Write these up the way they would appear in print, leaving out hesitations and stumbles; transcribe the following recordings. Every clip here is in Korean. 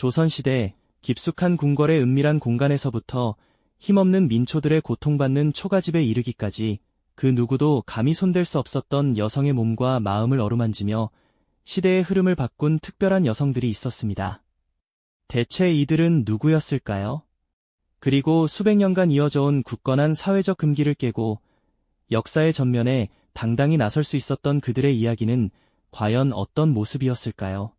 조선시대 깊숙한 궁궐의 은밀한 공간에서부터 힘없는 민초들의 고통받는 초가집에 이르기까지 그 누구도 감히 손댈 수 없었던 여성의 몸과 마음을 어루만지며 시대의 흐름을 바꾼 특별한 여성들이 있었습니다. 대체 이들은 누구였을까요? 그리고 수백 년간 이어져온 굳건한 사회적 금기를 깨고 역사의 전면에 당당히 나설 수 있었던 그들의 이야기는 과연 어떤 모습이었을까요?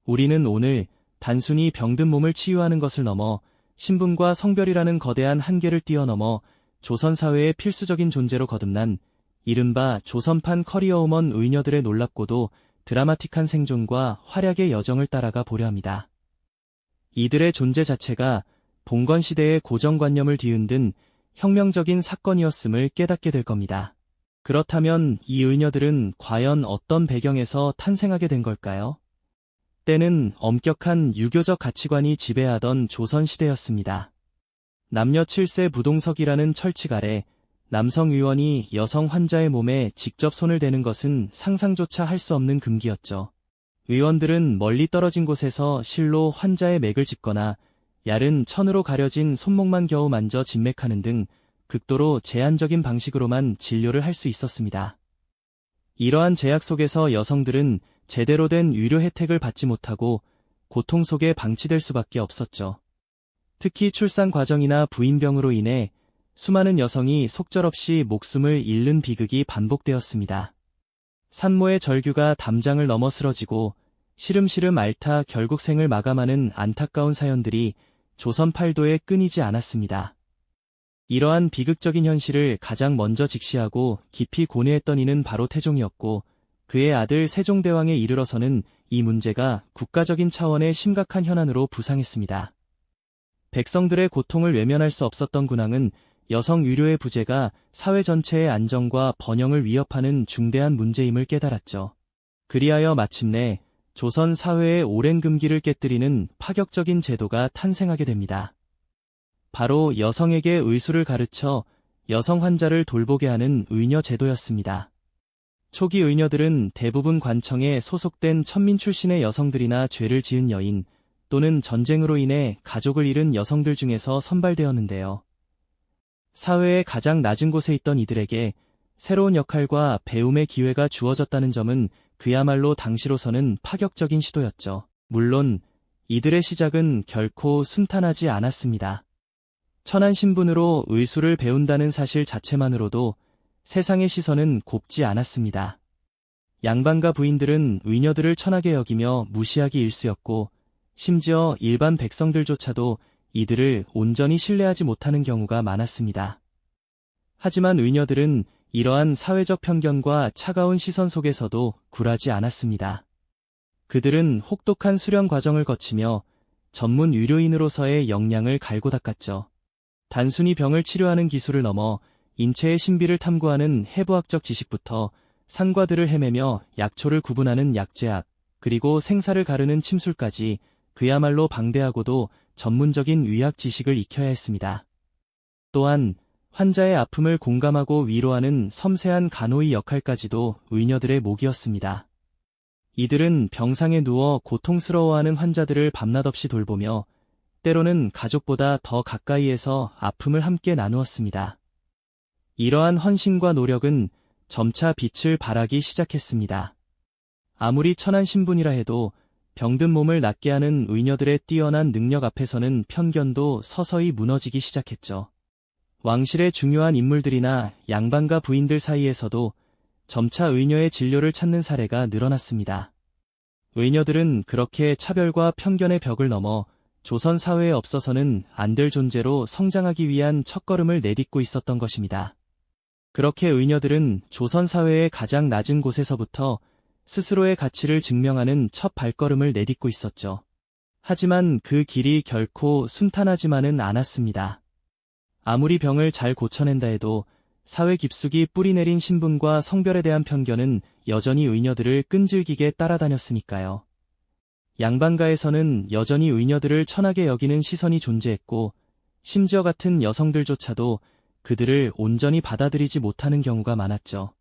우리는 오늘 단순히 병든 몸을 치유하는 것을 넘어 신분과 성별이라는 거대한 한계를 뛰어넘어 조선 사회의 필수적인 존재로 거듭난 이른바 조선판 커리어우먼 의녀들의 놀랍고도 드라마틱한 생존과 활약의 여정을 따라가 보려 합니다. 이들의 존재 자체가 봉건 시대의 고정관념을 뒤흔든 혁명적인 사건이었음을 깨닫게 될 겁니다. 그렇다면 이 의녀들은 과연 어떤 배경에서 탄생하게 된 걸까요? 때는 엄격한 유교적 가치관이 지배하던 조선시대였습니다. 남녀 7세 부동석이라는 철칙 아래 남성 의원이 여성 환자의 몸에 직접 손을 대는 것은 상상조차 할 수 없는 금기였죠. 의원들은 멀리 떨어진 곳에서 실로 환자의 맥을 짚거나 얇은 천으로 가려진 손목만 겨우 만져 진맥하는 등 극도로 제한적인 방식으로만 진료를 할 수 있었습니다. 이러한 제약 속에서 여성들은 제대로 된 의료 혜택을 받지 못하고 고통 속에 방치될 수밖에 없었죠. 특히 출산 과정이나 부인병으로 인해 수많은 여성이 속절없이 목숨을 잃는 비극이 반복되었습니다. 산모의 절규가 담장을 넘어 쓰러지고 시름시름 앓다 결국 생을 마감하는 안타까운 사연들이 조선 팔도에 끊이지 않았습니다. 이러한 비극적인 현실을 가장 먼저 직시하고 깊이 고뇌했던 이는 바로 태종이었고 그의 아들 세종대왕에 이르러서는 이 문제가 국가적인 차원의 심각한 현안으로 부상했습니다. 백성들의 고통을 외면할 수 없었던 군왕은 여성 의료의 부재가 사회 전체의 안정과 번영을 위협하는 중대한 문제임을 깨달았죠. 그리하여 마침내 조선 사회의 오랜 금기를 깨뜨리는 파격적인 제도가 탄생하게 됩니다. 바로 여성에게 의술을 가르쳐 여성 환자를 돌보게 하는 의녀 제도였습니다. 초기 의녀들은 대부분 관청에 소속된 천민 출신의 여성들이나 죄를 지은 여인 또는 전쟁으로 인해 가족을 잃은 여성들 중에서 선발되었는데요. 사회의 가장 낮은 곳에 있던 이들에게 새로운 역할과 배움의 기회가 주어졌다는 점은 그야말로 당시로서는 파격적인 시도였죠. 물론 이들의 시작은 결코 순탄하지 않았습니다. 천한 신분으로 의술을 배운다는 사실 자체만으로도 세상의 시선은 곱지 않았습니다. 양반과 부인들은 의녀들을 천하게 여기며 무시하기 일쑤였고 심지어 일반 백성들조차도 이들을 온전히 신뢰하지 못하는 경우가 많았습니다. 하지만 의녀들은 이러한 사회적 편견과 차가운 시선 속에서도 굴하지 않았습니다. 그들은 혹독한 수련 과정을 거치며 전문 의료인으로서의 역량을 갈고 닦았죠. 단순히 병을 치료하는 기술을 넘어 인체의 신비를 탐구하는 해부학적 지식부터 산과들을 헤매며 약초를 구분하는 약제학, 그리고 생사를 가르는 침술까지 그야말로 방대하고도 전문적인 의학 지식을 익혀야 했습니다. 또한 환자의 아픔을 공감하고 위로하는 섬세한 간호의 역할까지도 의녀들의 몫이었습니다. 이들은 병상에 누워 고통스러워하는 환자들을 밤낮없이 돌보며 때로는 가족보다 더 가까이에서 아픔을 함께 나누었습니다. 이러한 헌신과 노력은 점차 빛을 발하기 시작했습니다. 아무리 천한 신분이라 해도 병든 몸을 낫게 하는 의녀들의 뛰어난 능력 앞에서는 편견도 서서히 무너지기 시작했죠. 왕실의 중요한 인물들이나 양반과 부인들 사이에서도 점차 의녀의 진료를 찾는 사례가 늘어났습니다. 의녀들은 그렇게 차별과 편견의 벽을 넘어 조선 사회에 없어서는 안 될 존재로 성장하기 위한 첫걸음을 내딛고 있었던 것입니다. 그렇게 의녀들은 조선 사회의 가장 낮은 곳에서부터 스스로의 가치를 증명하는 첫 발걸음을 내딛고 있었죠. 하지만 그 길이 결코 순탄하지만은 않았습니다. 아무리 병을 잘 고쳐낸다 해도 사회 깊숙이 뿌리내린 신분과 성별에 대한 편견은 여전히 의녀들을 끈질기게 따라다녔으니까요. 양반가에서는 여전히 의녀들을 천하게 여기는 시선이 존재했고 심지어 같은 여성들조차도 그들을 온전히 받아들이지 못하는 경우가 많았죠.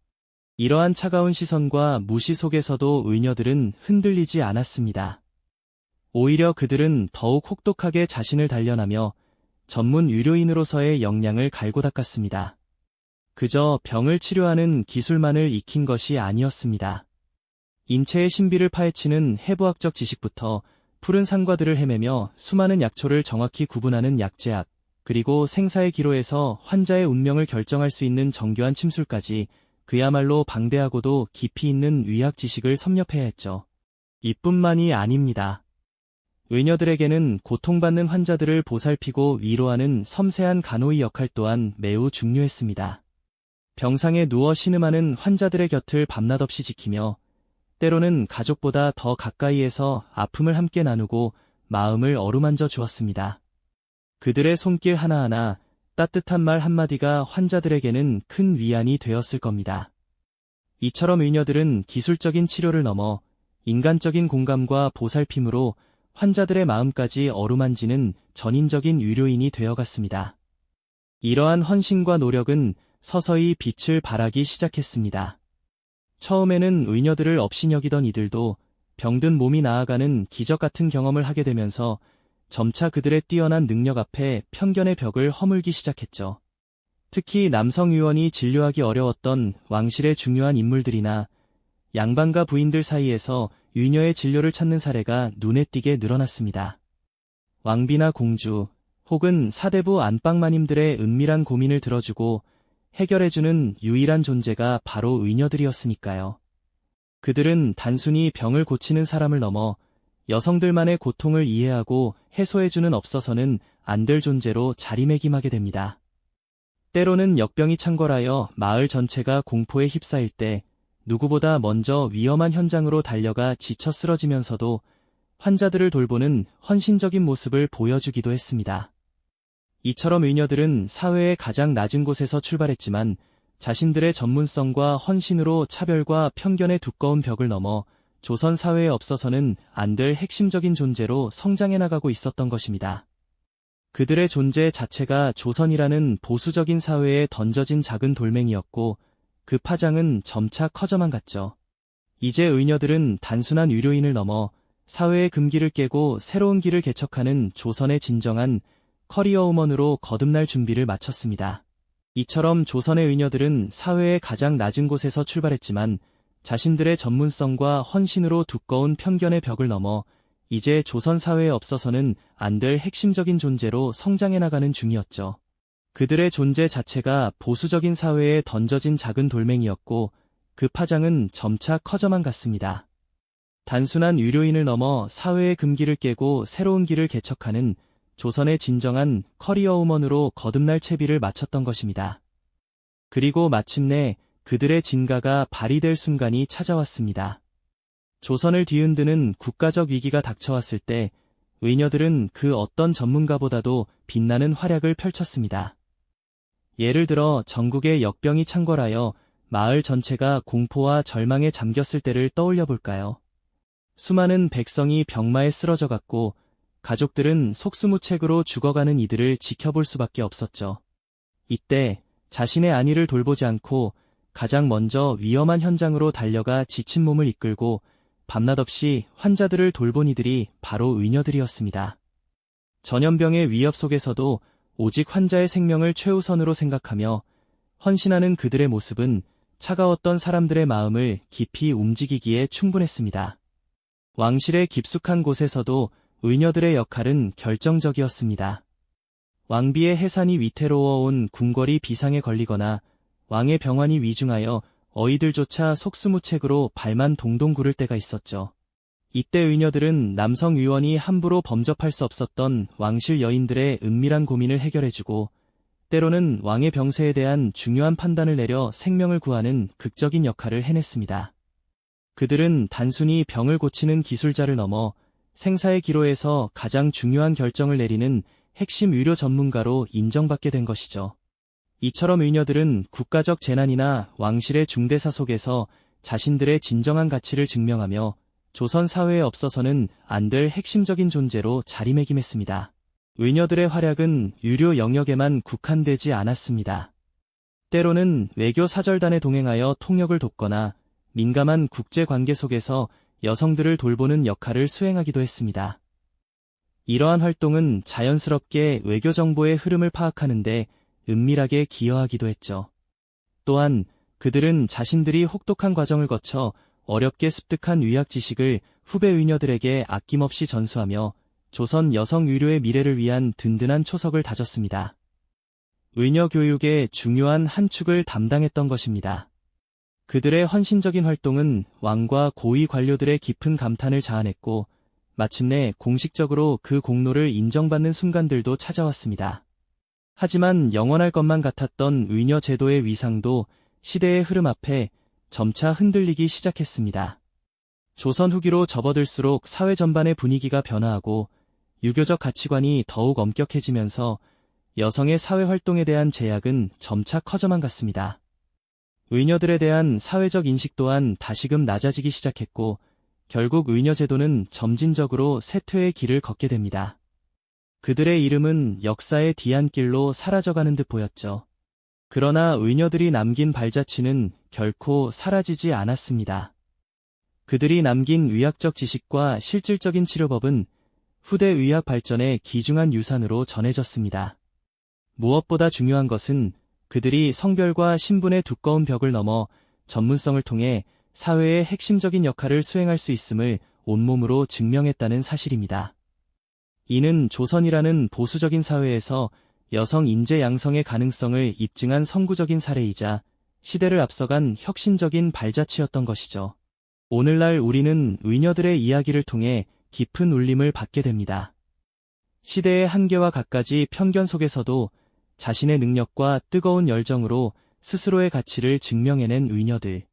이러한 차가운 시선과 무시 속에서도 의녀들은 흔들리지 않았습니다. 오히려 그들은 더욱 혹독하게 자신을 단련하며 전문 의료인으로서의 역량을 갈고 닦았습니다. 그저 병을 치료하는 기술만을 익힌 것이 아니었습니다. 인체의 신비를 파헤치는 해부학적 지식부터 푸른 산과들을 헤매며 수많은 약초를 정확히 구분하는 약제학, 그리고 생사의 기로에서 환자의 운명을 결정할 수 있는 정교한 침술까지 그야말로 방대하고도 깊이 있는 의학 지식을 섭렵해야 했죠. 이뿐만이 아닙니다. 의녀들에게는 고통받는 환자들을 보살피고 위로하는 섬세한 간호의 역할 또한 매우 중요했습니다. 병상에 누워 신음하는 환자들의 곁을 밤낮 없이 지키며 때로는 가족보다 더 가까이에서 아픔을 함께 나누고 마음을 어루만져 주었습니다. 그들의 손길 하나하나, 따뜻한 말 한마디가 환자들에게는 큰 위안이 되었을 겁니다. 이처럼 의녀들은 기술적인 치료를 넘어 인간적인 공감과 보살핌으로 환자들의 마음까지 어루만지는 전인적인 의료인이 되어갔습니다. 이러한 헌신과 노력은 서서히 빛을 발하기 시작했습니다. 처음에는 의녀들을 업신여기던 이들도 병든 몸이 나아가는 기적 같은 경험을 하게 되면서 점차 그들의 뛰어난 능력 앞에 편견의 벽을 허물기 시작했죠. 특히 남성 의원이 진료하기 어려웠던 왕실의 중요한 인물들이나 양반과 부인들 사이에서 의녀의 진료를 찾는 사례가 눈에 띄게 늘어났습니다. 왕비나 공주, 혹은 사대부 안방마님들의 은밀한 고민을 들어주고 해결해주는 유일한 존재가 바로 의녀들이었으니까요. 그들은 단순히 병을 고치는 사람을 넘어 여성들만의 고통을 이해하고 해소해주는 없어서는 안 될 존재로 자리매김하게 됩니다. 때로는 역병이 창궐하여 마을 전체가 공포에 휩싸일 때 누구보다 먼저 위험한 현장으로 달려가 지쳐 쓰러지면서도 환자들을 돌보는 헌신적인 모습을 보여주기도 했습니다. 이처럼 의녀들은 사회의 가장 낮은 곳에서 출발했지만 자신들의 전문성과 헌신으로 차별과 편견의 두꺼운 벽을 넘어 조선 사회에 없어서는 안 될 핵심적인 존재로 성장해 나가고 있었던 것입니다. 그들의 존재 자체가 조선이라는 보수적인 사회에 던져진 작은 돌멩이였고 그 파장은 점차 커져만 갔죠. 이제 의녀들은 단순한 의료인을 넘어 사회의 금기를 깨고 새로운 길을 개척하는 조선의 진정한 커리어우먼으로 거듭날 준비를 마쳤습니다. 이처럼 조선의 의녀들은 사회의 가장 낮은 곳에서 출발했지만 자신들의 전문성과 헌신으로 두꺼운 편견의 벽을 넘어 이제 조선 사회에 없어서는 안 될 핵심적인 존재로 성장해 나가는 중이었죠. 그들의 존재 자체가 보수적인 사회에 던져진 작은 돌멩이였고 그 파장은 점차 커져만 갔습니다. 단순한 의료인을 넘어 사회의 금기를 깨고 새로운 길을 개척하는 조선의 진정한 커리어우먼으로 거듭날 채비를 마쳤던 것입니다. 그리고 마침내 그들의 진가가 발휘될 순간이 찾아왔습니다. 조선을 뒤흔드는 국가적 위기가 닥쳐왔을 때 의녀들은 그 어떤 전문가보다도 빛나는 활약을 펼쳤습니다. 예를 들어 전국에 역병이 창궐하여 마을 전체가 공포와 절망에 잠겼을 때를 떠올려 볼까요? 수많은 백성이 병마에 쓰러져갔고 가족들은 속수무책으로 죽어가는 이들을 지켜볼 수밖에 없었죠. 이때 자신의 안위를 돌보지 않고 가장 먼저 위험한 현장으로 달려가 지친 몸을 이끌고 밤낮 없이 환자들을 돌본 이들이 바로 의녀들이었습니다. 전염병의 위협 속에서도 오직 환자의 생명을 최우선으로 생각하며 헌신하는 그들의 모습은 차가웠던 사람들의 마음을 깊이 움직이기에 충분했습니다. 왕실의 깊숙한 곳에서도 의녀들의 역할은 결정적이었습니다. 왕비의 해산이 위태로워온 궁궐이 비상에 걸리거나 왕의 병환이 위중하여 어이들조차 속수무책으로 발만 동동 구를 때가 있었죠. 이때 의녀들은 남성 의원이 함부로 범접할 수 없었던 왕실 여인들의 은밀한 고민을 해결해주고 때로는 왕의 병세에 대한 중요한 판단을 내려 생명을 구하는 극적인 역할을 해냈습니다. 그들은 단순히 병을 고치는 기술자를 넘어 생사의 기로에서 가장 중요한 결정을 내리는 핵심 의료 전문가로 인정받게 된 것이죠. 이처럼 의녀들은 국가적 재난이나 왕실의 중대사 속에서 자신들의 진정한 가치를 증명하며 조선 사회에 없어서는 안 될 핵심적인 존재로 자리매김했습니다. 의녀들의 활약은 의료 영역에만 국한되지 않았습니다. 때로는 외교 사절단에 동행하여 통역을 돕거나 민감한 국제 관계 속에서 여성들을 돌보는 역할을 수행하기도 했습니다. 이러한 활동은 자연스럽게 외교 정보의 흐름을 파악하는 데 은밀하게 기여하기도 했죠. 또한 그들은 자신들이 혹독한 과정을 거쳐 어렵게 습득한 의학 지식을 후배 의녀들에게 아낌없이 전수하며 조선 여성 의료의 미래를 위한 든든한 초석을 다졌습니다. 의녀 교육의 중요한 한 축을 담당했던 것입니다. 그들의 헌신적인 활동은 왕과 고위 관료들의 깊은 감탄을 자아냈고 마침내 공식적으로 그 공로를 인정받는 순간들도 찾아왔습니다. 하지만 영원할 것만 같았던 의녀 제도의 위상도 시대의 흐름 앞에 점차 흔들리기 시작했습니다. 조선 후기로 접어들수록 사회 전반의 분위기가 변화하고 유교적 가치관이 더욱 엄격해지면서 여성의 사회 활동에 대한 제약은 점차 커져만 갔습니다. 의녀들에 대한 사회적 인식 또한 다시금 낮아지기 시작했고 결국 의녀 제도는 점진적으로 쇠퇴의 길을 걷게 됩니다. 그들의 이름은 역사의 뒤안길로 사라져가는 듯 보였죠. 그러나 의녀들이 남긴 발자취는 결코 사라지지 않았습니다. 그들이 남긴 의학적 지식과 실질적인 치료법은 후대 의학 발전의 귀중한 유산으로 전해졌습니다. 무엇보다 중요한 것은 그들이 성별과 신분의 두꺼운 벽을 넘어 전문성을 통해 사회의 핵심적인 역할을 수행할 수 있음을 온몸으로 증명했다는 사실입니다. 이는 조선이라는 보수적인 사회에서 여성 인재 양성의 가능성을 입증한 선구적인 사례이자 시대를 앞서간 혁신적인 발자취였던 것이죠. 오늘날 우리는 의녀들의 이야기를 통해 깊은 울림을 받게 됩니다. 시대의 한계와 갖가지 편견 속에서도 자신의 능력과 뜨거운 열정으로 스스로의 가치를 증명해낸 의녀들.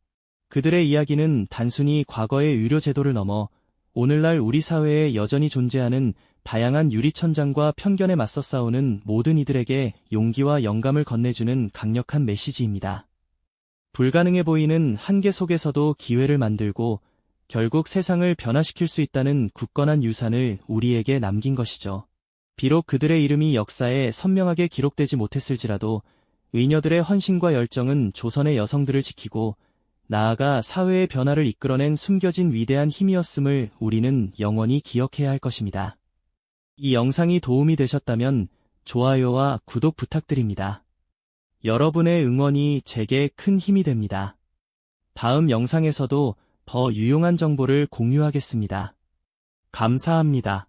그들의 이야기는 단순히 과거의 의료 제도를 넘어 오늘날 우리 사회에 여전히 존재하는 다양한 유리천장과 편견에 맞서 싸우는 모든 이들에게 용기와 영감을 건네주는 강력한 메시지입니다. 불가능해 보이는 한계 속에서도 기회를 만들고 결국 세상을 변화시킬 수 있다는 굳건한 유산을 우리에게 남긴 것이죠. 비록 그들의 이름이 역사에 선명하게 기록되지 못했을지라도 의녀들의 헌신과 열정은 조선의 여성들을 지키고 나아가 사회의 변화를 이끌어낸 숨겨진 위대한 힘이었음을 우리는 영원히 기억해야 할 것입니다. 이 영상이 도움이 되셨다면 좋아요와 구독 부탁드립니다. 여러분의 응원이 제게 큰 힘이 됩니다. 다음 영상에서도 더 유용한 정보를 공유하겠습니다. 감사합니다.